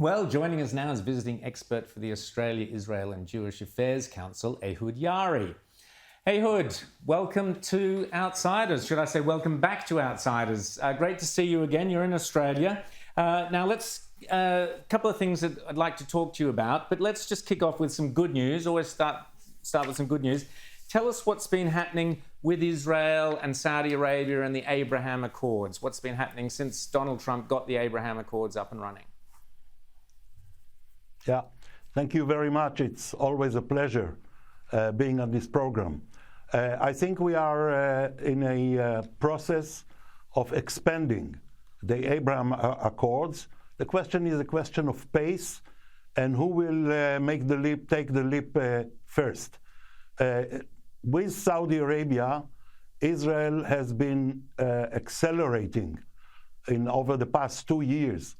Well, joining us now is visiting expert for the Australia, Israel and Jewish Affairs Council, Ehud Yaari. Ehud, welcome to Outsiders. Should I say welcome back to Outsiders? Great to see you again. You're in Australia. Now, a couple of things that I'd like to talk to you about, but let's just kick off with some good news. Always start with some good news. Tell us what's been happening with Israel and Saudi Arabia and the Abraham Accords. What's been happening since Donald Trump got the Abraham Accords up and running? Yeah, thank you very much. It's always a pleasure being on this program. I think we are in a process of expanding the Abraham Accords. The question is a question of pace and who will take the leap first. With Saudi Arabia, Israel has been accelerating over the past 2 years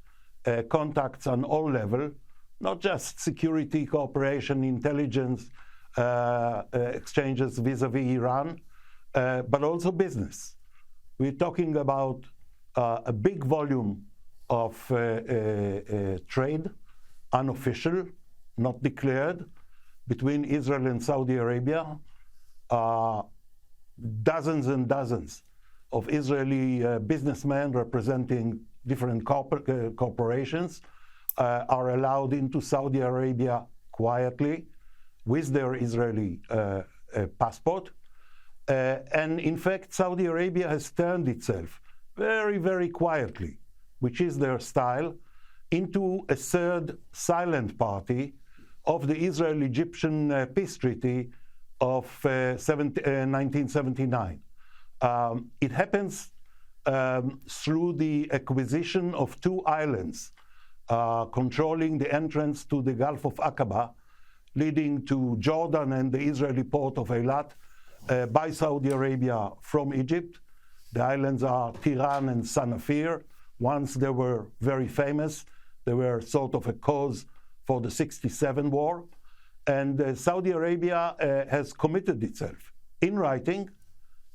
contacts on all levels, not just security cooperation, intelligence exchanges vis-a-vis Iran, but also business. We're talking about a big volume of trade, unofficial, not declared, between Israel and Saudi Arabia. Dozens and dozens of Israeli businessmen representing different corporations are allowed into Saudi Arabia quietly with their Israeli passport. And in fact, Saudi Arabia has turned itself very, very quietly, which is their style, into a third silent party of the Israel-Egyptian peace treaty of 1979. It happens through the acquisition of 2 islands controlling the entrance to the Gulf of Aqaba, leading to Jordan and the Israeli port of Eilat by Saudi Arabia from Egypt. The islands are Tiran and Sanafir. Once they were very famous. They were sort of a cause for the '67 war. And Saudi Arabia has committed itself in writing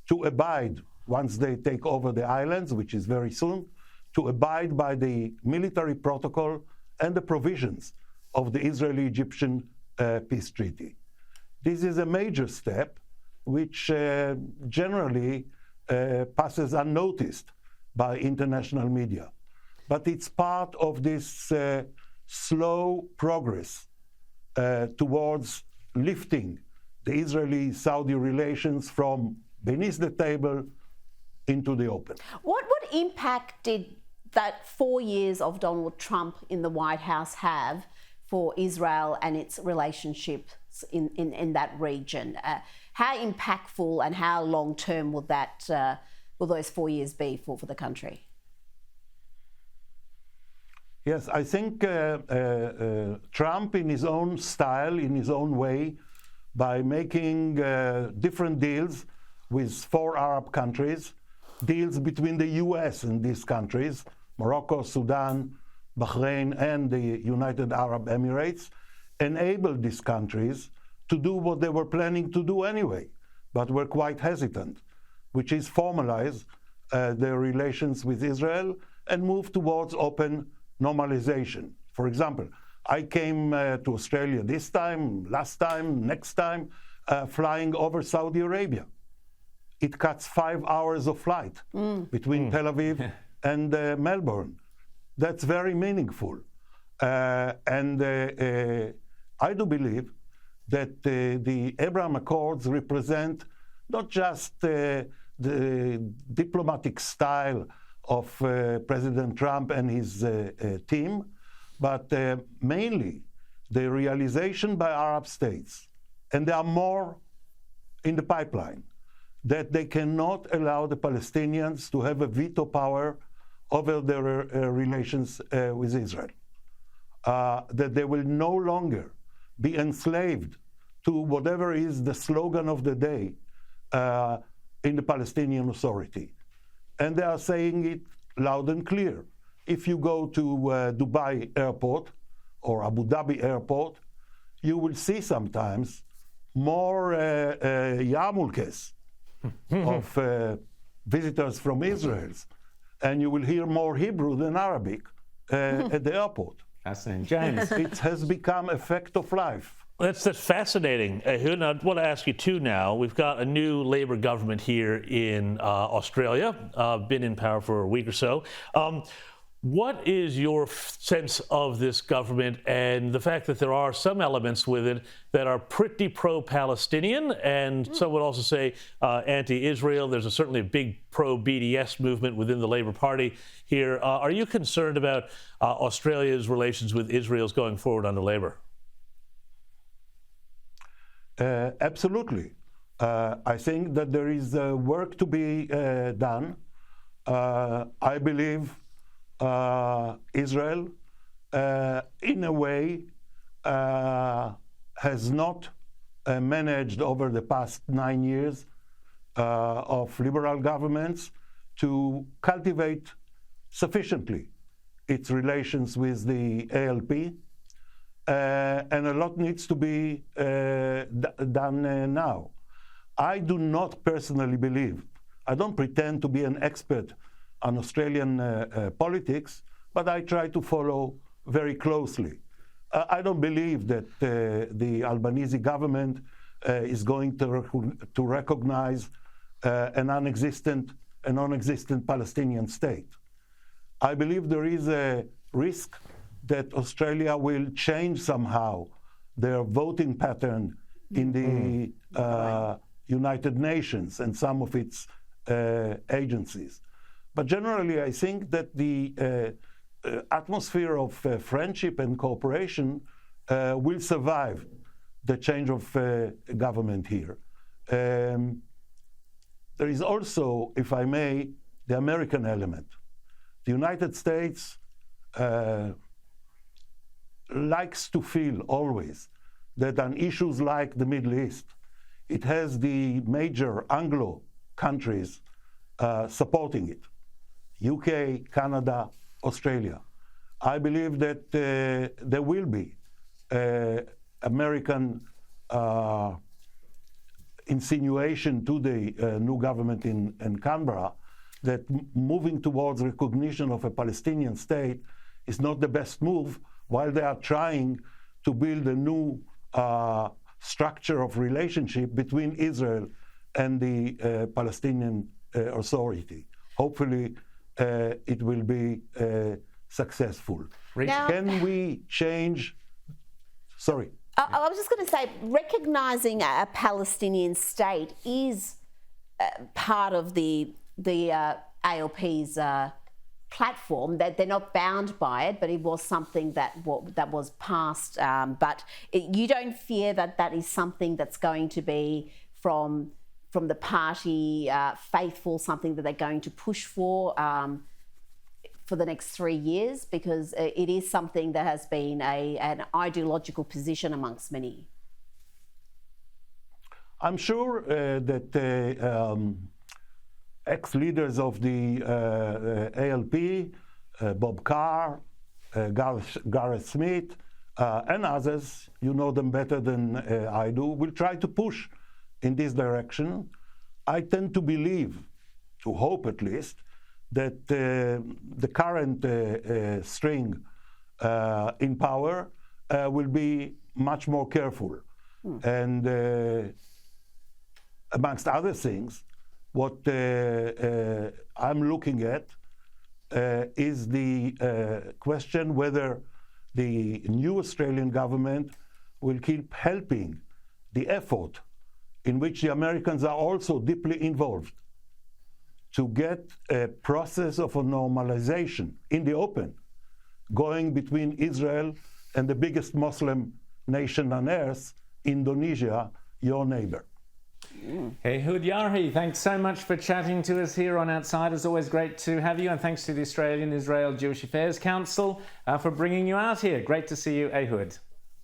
to abide, once they take over the islands, which is very soon, to abide by the military protocol and the provisions of the Israeli-Egyptian peace treaty. This is a major step which generally passes unnoticed by international media. But it's part of this slow progress towards lifting the Israeli-Saudi relations from beneath the table into the open. What impact did that 4 years of Donald Trump in the White House have for Israel and its relationships in that region? How impactful and how long-term will those 4 years be for the country? Yes, I think Trump, in his own style, in his own way, by making different deals with 4 Arab countries, deals between the US and these countries, Morocco, Sudan, Bahrain, and the United Arab Emirates, enabled these countries to do what they were planning to do anyway, but were quite hesitant, which is formalize their relations with Israel and move towards open normalization. For example, I came to Australia this time, last time, next time, flying over Saudi Arabia. It cuts 5 hours of flight between Tel Aviv and Melbourne. That's very meaningful. And I do believe that the Abraham Accords represent not just the diplomatic style of President Trump and his team, but mainly the realization by Arab states, and there are more in the pipeline, that they cannot allow the Palestinians to have a veto power over their relations with Israel, that they will no longer be enslaved to whatever is the slogan of the day in the Palestinian Authority. And they are saying it loud and clear. If you go to Dubai airport or Abu Dhabi airport, you will see sometimes more yarmulkes of visitors from Israel, and you will hear more Hebrew than Arabic at the airport. Fascinating. James. It has become a fact of life. That's fascinating, Ehud. And I want to ask you too now. We've got a new Labour government here in Australia, been in power for a week or so. What is your sense of this government and the fact that there are some elements with it that are pretty pro-Palestinian and some would also say anti-Israel? There's certainly a big pro-BDS movement within the Labour Party here. Are you concerned about Australia's relations with Israel going forward under Labour? Absolutely. I think that there is work to be done. I believe Israel, in a way, has not managed over the past 9 years of liberal governments to cultivate sufficiently its relations with the ALP. And a lot needs to be done now. I do not personally believe, I don't pretend to be an expert on Australian politics, but I try to follow very closely. I don't believe that the Albanese government is going to recognize a non-existent Palestinian state. I believe there is a risk that Australia will change somehow their voting pattern in the United Nations and some of its agencies. But generally, I think that the atmosphere of friendship and cooperation will survive the change of government here. There is also, if I may, the American element. The United States likes to feel always that on issues like the Middle East, it has the major Anglo countries supporting it. UK, Canada, Australia. I believe that there will be American insinuation to the new government in Canberra that moving towards recognition of a Palestinian state is not the best move, while they are trying to build a new structure of relationship between Israel and the Palestinian Authority. Hopefully, it will be successful. Now, can we change? Sorry. I was just going to say, recognising a Palestinian state is part of the ALP's platform. That they're not bound by it, but it was something that was passed. But you don't fear that is something that's going to be from the party faithful, something that they're going to push for the next 3 years, because it is something that has been an ideological position amongst many. I'm sure that ex-leaders of the ALP, Bob Carr, Gareth Smith, and others, you know them better than I do, will try to push in this direction. I tend to believe, to hope at least, that the current string in power will be much more careful. And amongst other things, what I'm looking at is the question whether the new Australian government will keep helping the effort in which the Americans are also deeply involved to get a process of a normalization in the open going between Israel and the biggest Muslim nation on earth, Indonesia, your neighbor. Ehud Yaari, thanks so much for chatting to us here on Outsiders. Always great to have you, and thanks to the Australian Israel Jewish Affairs Council for bringing you out here. Great to see you, Ehud.